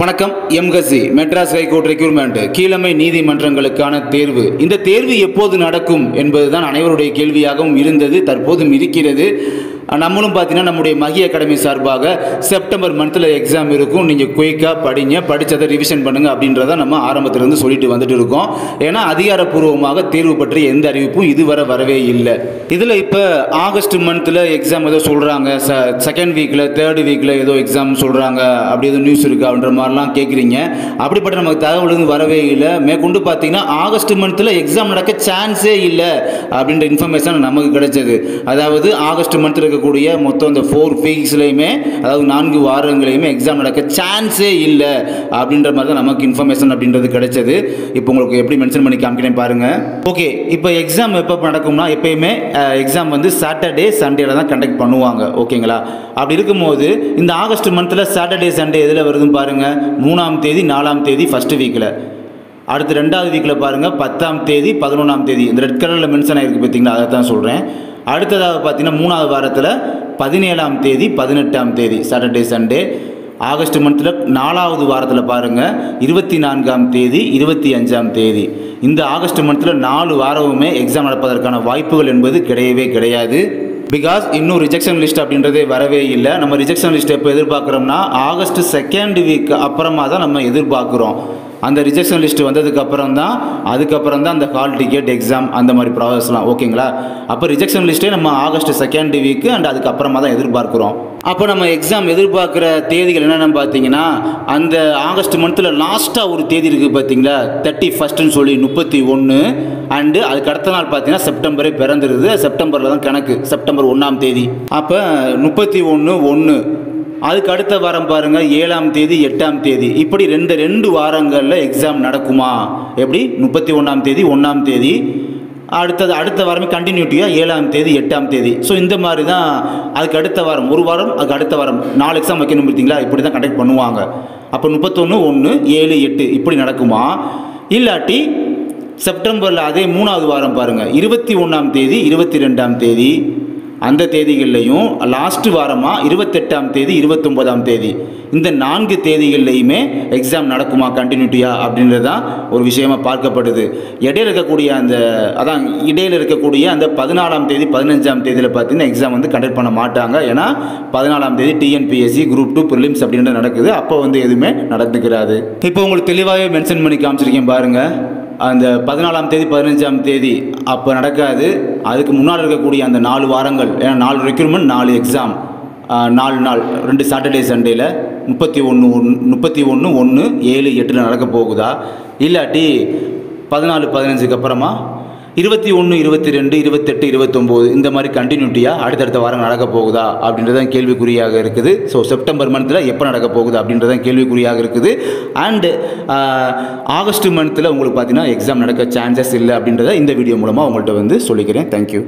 வணக்கம். எம்கசி Madras high court recruitment கீழமை நீதிமன்றங்களுக்கான தேர்வு. இந்த தேர்வு எப்போது நடக்கும் என்பதுதான் அனைவருடைய கேள்வியாகவும் இருந்தது, தற்போதும் இருக்கிறது. நம்மளும் பார்த்தீங்கன்னா நம்முடைய மகி அகாடமி சார்பாக செப்டம்பர் மந்தில் எக்ஸாம் இருக்கும். நீங்கள் குயிக்காக படிங்க, படித்ததை ரிவிஷன் பண்ணுங்கள் அப்படின்றத நம்ம ஆரம்பத்திலிருந்து சொல்லிட்டு வந்துட்டு இருக்கோம். ஏன்னா அதிகாரப்பூர்வமாக தேர்வு பற்றி எந்த அறிவிப்பும் இதுவரை வரவே இல்லை. இதில் இப்போ ஆகஸ்ட் மந்தில் எக்ஸாம் ஏதோ சொல்கிறாங்க, செகண்ட் வீக்கில் தேர்ட் வீக்கில் ஏதோ எக்ஸாம் சொல்கிறாங்க, அப்படி ஏதோ நியூஸ் இருக்குது அப்படின்ற மாதிரிலாம் கேட்குறீங்க. அப்படிப்பட்ட நமக்கு தகவல் வரவே இல்லை. மேற்கொண்டு பார்த்தீங்கன்னா ஆகஸ்ட் மந்தில் எக்ஸாம் நடக்க சான்ஸே இல்லை அப்படின்ற இன்ஃபர்மேஷன் நமக்கு கிடைச்சது. அதாவது ஆகஸ்ட் மந்தில் இருக்கக்கூடிய மொத்தம் இந்த 4 வீக்ஸ்லையுமே, அதாவது 4 வாரங்களையுமே எக்ஸாம் நடக்க சான்ஸே இல்லை அப்படின்ற மாதிரி தான் நமக்கு இன்ஃபர்மேஷன் அப்படின்றது கிடைச்சது. இப்போ உங்களுக்கு எப்படி மென்ஷன் பண்ணி காமிக்கிறேன் பாருங்க. ஓகே, இப்போ எக்ஸாம் எப்போ நடக்கும்னா எப்பயுமே எக்ஸாம் சாட்டர்டே சண்டேல தான் கண்டக்ட் பண்ணுவாங்க. ஓகேங்களா? அப்படி இருக்கும்போது இந்த ஆகஸ்ட் மந்தில் சாட்டர்டே சண்டே எதில் வருதுன்னு பாருங்க. 3ஆம் தேதி 4ஆம் தேதி ஃபர்ஸ்ட் வீக்கில், அடுத்து 2வது வீக்கில் பாருங்கள் 10ஆம் தேதி 11ஆம் தேதி. இந்த ரெட் கலரில் மென்ஷன் ஆகிருக்கு பார்த்தீங்களா, அதை தான் சொல்கிறேன். அடுத்ததாக பார்த்தீங்கன்னா 3வது வாரத்தில் 17ஆம் தேதி 18ஆம் தேதி சாட்டர்டே சண்டே. ஆகஸ்ட் மந்தில் 4வது வாரத்தில் பாருங்கள் 24ஆம் தேதி 25ஆம் தேதி. இந்த ஆகஸ்ட் மந்தில் 4 வாரமுமே எக்ஸாம் நடப்பதற்கான வாய்ப்புகள் என்பது கிடையவே கிடையாது. பிகாஸ் இன்னும் ரிஜெக்ஷன் லிஸ்ட் அப்படின்றதே வரவே இல்லை. நம்ம ரிஜெக்ஷன் லிஸ்ட் எப்போ எதிர்பார்க்குறோம்னா ஆகஸ்ட் செகண்ட் வீக் அப்புறமா தான் நம்ம எதிர்பார்க்குறோம். அந்த ரிஜெக்ஷன் லிஸ்ட் வந்ததுக்கப்புறம் தான் அந்த ஹால் டிக்கெட் எக்ஸாம் அந்த மாதிரி ப்ராசஸ்லாம். ஓகேங்களா? அப்போ ரிஜெக்ஷன் லிஸ்ட்டே நம்ம ஆகஸ்ட் செகண்ட் வீக்கு அண்ட் அதுக்கப்புறமா தான் எதிர்பார்க்குறோம். அப்போ நம்ம எக்ஸாம் எதிர்பார்க்குற தேதிகள் என்னென்னு பார்த்தீங்கன்னா, அந்த ஆகஸ்ட் மந்தில் லாஸ்ட்டாக ஒரு தேதி இருக்குது பார்த்தீங்களா, 31 சொல்லி 31. அண்டு அதுக்கு அடுத்த நாள் பார்த்தீங்கன்னா செப்டம்பரே பிறந்துருது. செப்டம்பரில் தான் கணக்கு, செப்டம்பர் 1ஆம் தேதி. அப்போ 31/1. அதுக்கு அடுத்த வாரம் பாருங்கள் 7ஆம் தேதி 8ஆம் தேதி. இப்படி ரெண்டு வாரங்களில் எக்ஸாம் நடக்குமா? எப்படி? 31ஆம் தேதி 1ஆம் தேதி, அடுத்த வாரமே கண்டினியூட்டியாக 7ஆம் தேதி 8ஆம் தேதி. ஸோ இந்த மாதிரி தான் அதுக்கு அடுத்த வாரம், ஒரு வாரம் அதுக்கு அடுத்த வாரம் 4 எக்ஸாம் வைக்கணும் பார்த்தீங்களா, இப்படி தான் கண்டக்ட் பண்ணுவாங்க. அப்போ 31, 1, 7, 8 இப்படி நடக்குமா? இல்லாட்டி செப்டம்பரில் அதே 3வது வாரம் பாருங்கள் 21ஆம் தேதி 22ஆம் தேதி, அந்த தேதிகள்லையும் லாஸ்ட்டு வாரமாக 28ஆம் தேதி 29ஆம் தேதி, இந்த 4 தேதிகள்லையுமே எக்ஸாம் நடக்குமா கண்டினியூட்டியாக அப்படின்றது தான் ஒரு விஷயமாக பார்க்கப்படுது. இடையில இருக்கக்கூடிய அந்த 14ஆம் தேதி 15ஆம் தேதியில் பார்த்தீங்கன்னா எக்ஸாம் கண்டக்ட் பண்ண மாட்டாங்க. ஏன்னா 14ஆம் தேதி டிஎன்பிஎஸ்சி குரூப் 2 ப்ரிலிம்ஸ் அப்படின்றது நடக்குது. அப்போ எதுவுமே நடந்துக்கிறாது. இப்போ உங்களுக்கு தெளிவாகவே மென்ஷன் பண்ணி காமிச்சிருக்கேன் பாருங்கள். அந்த 14ஆம் தேதி 15ஆம் தேதி அப்போ நடக்காது. அதுக்கு முன்னால் இருக்கக்கூடிய அந்த 4 வாரங்கள், ஏன்னா 4 ரெக்ரூட்மெண்ட் 4 எக்ஸாம், 4 நாள், 2 சாட்டர்டே சண்டேல 31, 1, 7, 8 நடக்க போகுதா? இல்லாட்டி 14, 15க்கு அப்புறமா 21, 22, 28, 29 இந்த மாதிரி கண்டினியூட்டியாக அடுத்தடுத்த வாரம் நடக்க போகுதா அப்படின்றதான் கேள்விக்குறியாக இருக்குது. ஸோ செப்டம்பர் மந்தில் எப்போ நடக்க போகுது அப்படின்றதான் கேள்விக்குறியாக இருக்குது. அண்டு ஆகஸ்ட் மந்தில் உங்களுக்கு பார்த்தீங்கன்னா எக்ஸாம் நடக்க சான்சஸ் இல்லை அப்படின்றத இந்த வீடியோ மூலமாக உங்கள்கிட்ட சொல்லிக்கிறேன். தேங்க்யூ.